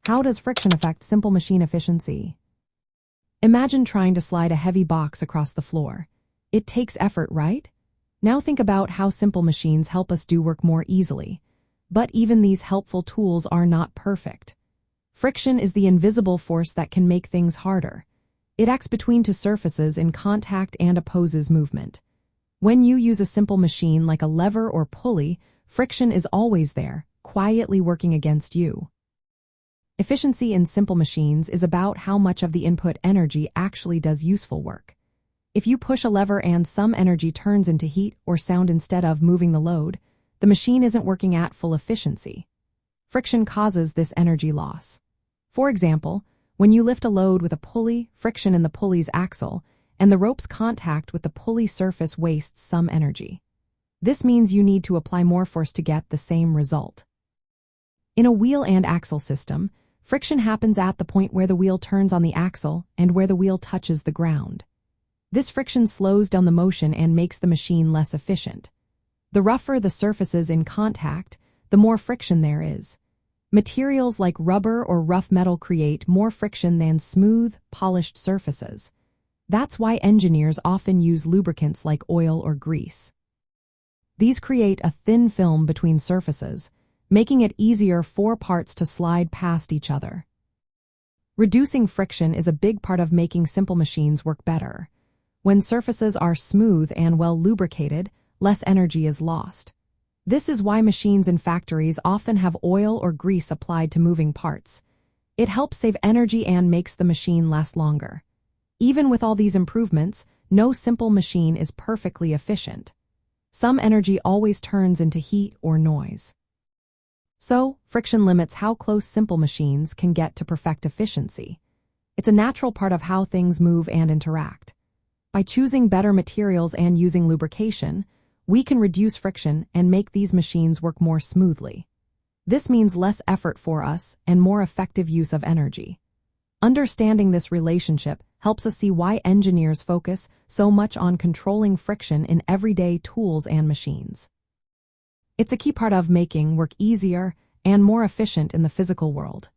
How does friction affect simple machine efficiency? Imagine trying to slide a heavy box across the floor. It takes effort, right? Now think about how simple machines help us do work more easily. But even these helpful tools are not perfect. Friction is the invisible force that can make things harder. It acts between two surfaces in contact and opposes movement. When you use a simple machine like a lever or pulley, friction is always there, quietly working against you. Efficiency in simple machines is about how much of the input energy actually does useful work. If you push a lever and some energy turns into heat or sound instead of moving the load, the machine isn't working at full efficiency. Friction causes this energy loss. For example, when you lift a load with a pulley, friction in the pulley's axle, and the rope's contact with the pulley surface wastes some energy. This means you need to apply more force to get the same result. In a wheel and axle system, friction happens at the point where the wheel turns on the axle and where the wheel touches the ground. This friction slows down the motion and makes the machine less efficient. The rougher the surfaces in contact, the more friction there is. Materials like rubber or rough metal create more friction than smooth, polished surfaces. That's why engineers often use lubricants like oil or grease. These create a thin film between surfaces, making it easier for parts to slide past each other. Reducing friction is a big part of making simple machines work better. When surfaces are smooth and well lubricated, less energy is lost. This is why machines in factories often have oil or grease applied to moving parts. It helps save energy and makes the machine last longer. Even with all these improvements, no simple machine is perfectly efficient. Some energy always turns into heat or noise. So, friction limits how close simple machines can get to perfect efficiency. It's a natural part of how things move and interact. By choosing better materials and using lubrication, we can reduce friction and make these machines work more smoothly. This means less effort for us and more effective use of energy. Understanding this relationship helps us see why engineers focus so much on controlling friction in everyday tools and machines. It's a key part of making work easier and more efficient in the physical world.